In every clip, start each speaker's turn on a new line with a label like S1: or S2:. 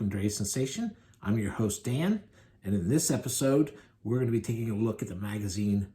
S1: Andreas Sensation. I'm your host, Dan, and in this episode, we're going to be taking a look at the magazine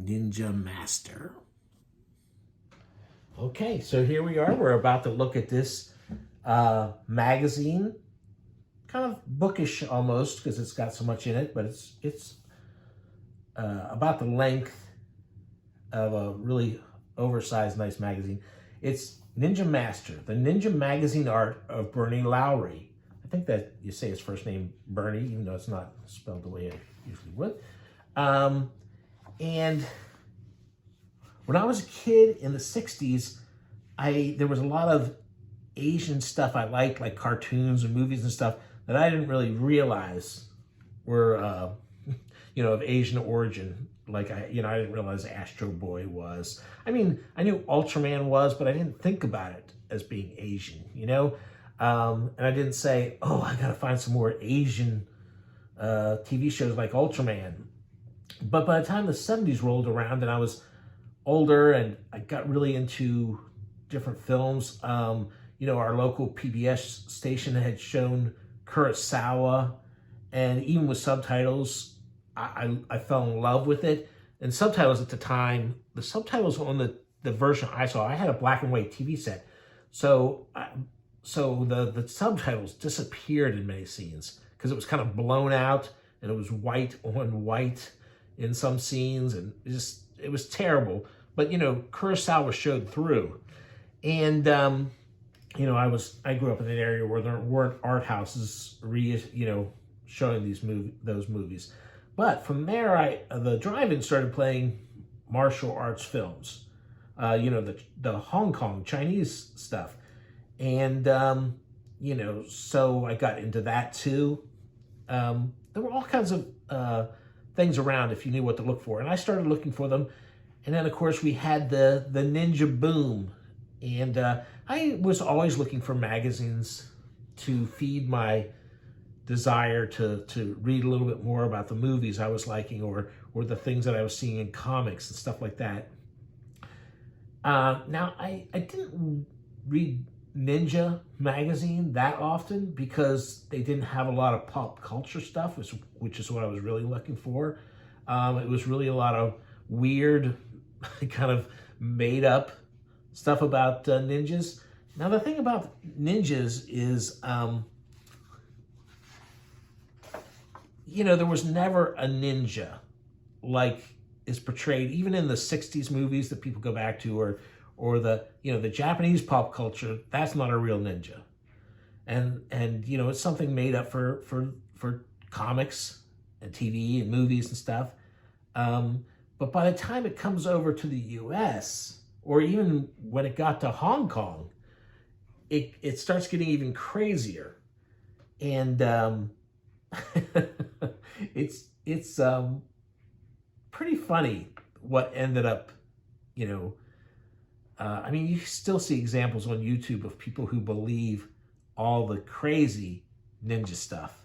S1: Ninja Master. Okay, so here we are. We're about to look at this magazine, kind of bookish almost because it's got so much in it, but it's about the length of a really oversized, nice magazine. It's Ninja Master, the Ninja Magazine Art of Bernie Lowry. I think that you say his first name Bernie, even though it's not spelled the way I usually would. And when I was a kid in the 60s, there was a lot of Asian stuff I liked, like cartoons and movies and stuff, that I didn't really realize were, of Asian origin. Like, I didn't realize Astro Boy was. I mean, I knew Ultraman was, but I didn't think about it as being Asian, And I didn't say, oh, I gotta find some more Asian TV shows like Ultraman. But by the time the 70s rolled around and I was older and I got really into different films, our local PBS station had shown Kurosawa, and even with subtitles, I fell in love with it. And subtitles at the time, the subtitles on the version I saw, I had a black and white TV set. So the subtitles disappeared in many scenes because it was kind of blown out and it was white on white in some scenes, and it was terrible. But Kurosawa showed through. And I grew up in an area where there weren't art houses showing those movies. But from there, the drive-in started playing martial arts films, the Hong Kong Chinese stuff. And, so I got into that too. There were all kinds of things around if you knew what to look for. And I started looking for them. And then, of course, we had the ninja boom. And I was always looking for magazines to feed my desire to read a little bit more about the movies I was liking or the things that I was seeing in comics and stuff like that. Now, I didn't read Ninja magazine that often because they didn't have a lot of pop culture stuff, which is what I was really looking for. It was really a lot of weird, kind of made up stuff about ninjas. Now, the thing about ninjas is, there was never a ninja like is portrayed, even in the 60s movies that people go back to, or the Japanese pop culture. That's not a real ninja. And it's something made up for comics and TV and movies and stuff. But by the time it comes over to the US, or even when it got to Hong Kong, it starts getting even crazier. And it's pretty funny what ended up, you still see examples on YouTube of people who believe all the crazy ninja stuff,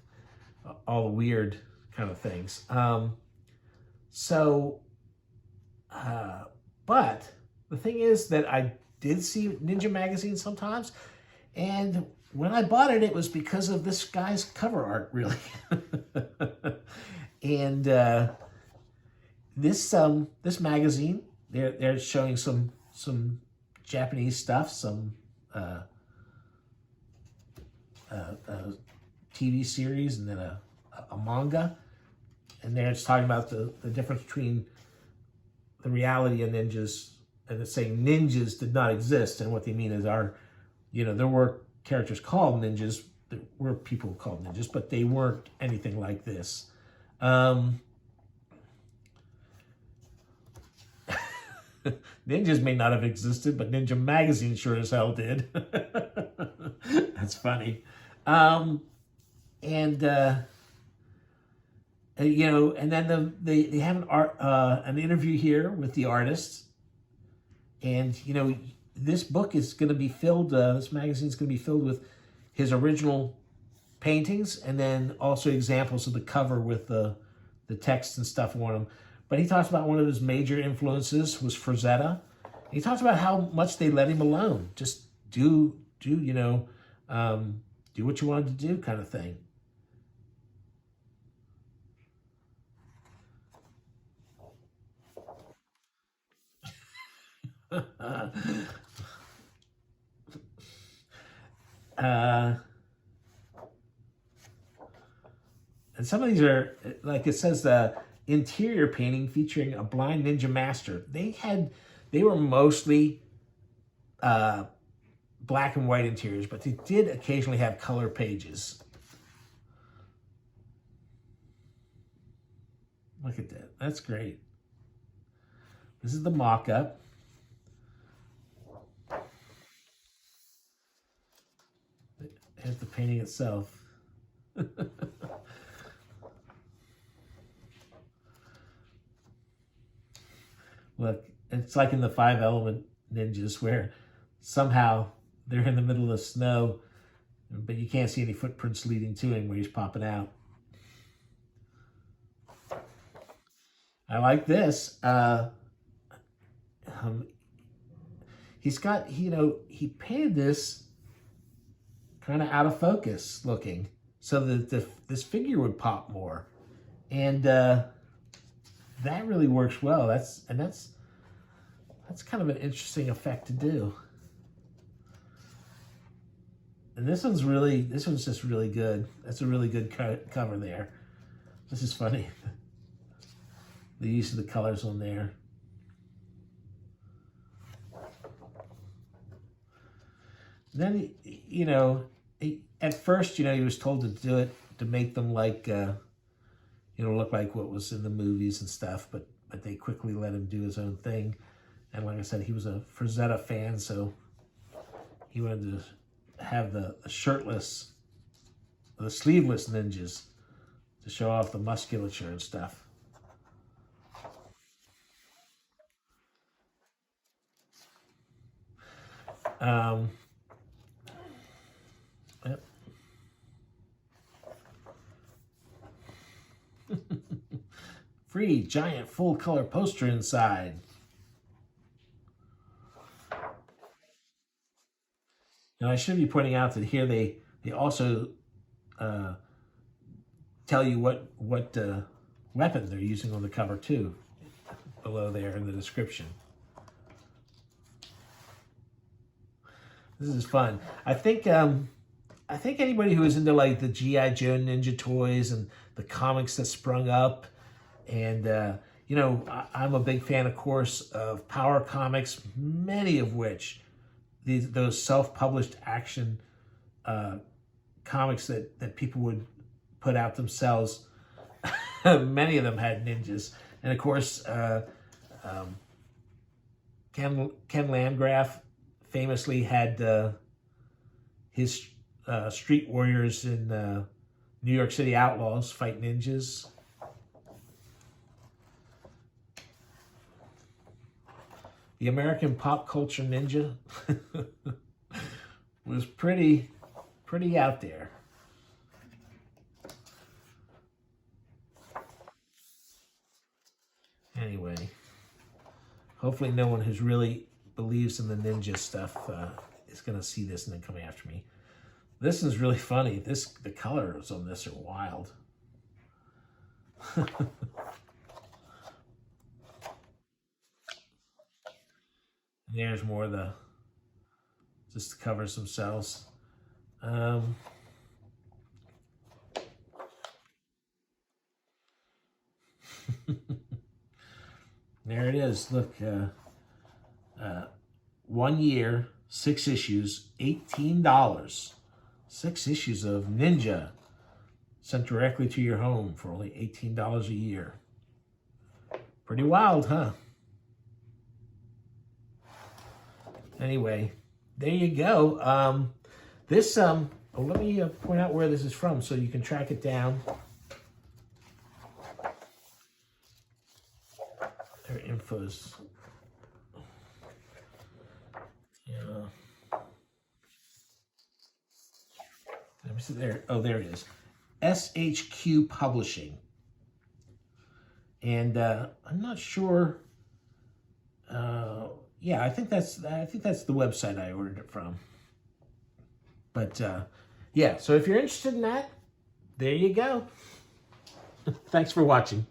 S1: all the weird kind of things. But the thing is that I did see Ninja magazine sometimes, and when I bought it, it was because of this guy's cover art, really. And this magazine, they're showing some Japanese stuff, some TV series, and then a manga. And there it's talking about the difference between the reality of ninjas, and it's saying ninjas did not exist. And what they mean is there were characters called ninjas, there were people called ninjas, but they weren't anything like this. Ninjas may not have existed, but Ninja magazine sure as hell did. That's funny. And then they have an interview here with the artist, and this book is going to be filled. This magazine is going to be filled with his original paintings, and then also examples of the cover with the text and stuff on them. But he talks about one of his major influences was Frazetta. He talks about how much they let him alone, just do do what you wanted to do kind of thing. And some of these are, like it says, the interior painting featuring a blind ninja master. They were mostly black and white interiors, but they did occasionally have color pages. Look at that. That's great. This is the mock-up. Here's the painting itself. Look, it's like in the Five Element Ninjas where somehow they're in the middle of the snow, but you can't see any footprints leading to him where he's popping out. I like this. He's got, he painted this kind of out of focus looking so that this figure would pop more. And that really works well. That's kind of an interesting effect to do. And this one's just really good. That's a really good cover there. This is funny. The use of the colors on there. And then, at first, he was told to do it to make them like, look like what was in the movies and stuff, but they quickly let him do his own thing. And like I said, he was a Frazetta fan, so he wanted to have the shirtless, the sleeveless ninjas to show off the musculature and stuff. Yep. Free giant full color poster inside. Now I should be pointing out that here they also tell you what weapon they're using on the cover too, below there in the description. This is fun. I think anybody who is into like the G.I. Joe Ninja toys and the comics that sprung up, and I'm a big fan, of course, of Power Comics, many of which those self-published action comics that people would put out themselves. Many of them had ninjas, and of course, Ken Landgraf famously had his street warriors in New York City Outlaws fight ninjas. The American Pop Culture Ninja was pretty out there. Anyway, hopefully no one who's really believes in the ninja stuff is going to see this and then come after me. This is really funny. The colors on this are wild. There's more of just the covers themselves. There it is. Look, 1 year, 6 issues, $18. 6 issues of Ninja sent directly to your home for only $18 a year. Pretty wild, huh? Anyway, there you go. Let me point out where this is from so you can track it down. Their info's. Yeah. Let me see there. Oh, there it is. SHQ Publishing. And I'm not sure. Yeah, I think that's the website I ordered it from. But Yeah, so if you're interested in that, there you go. Thanks for watching.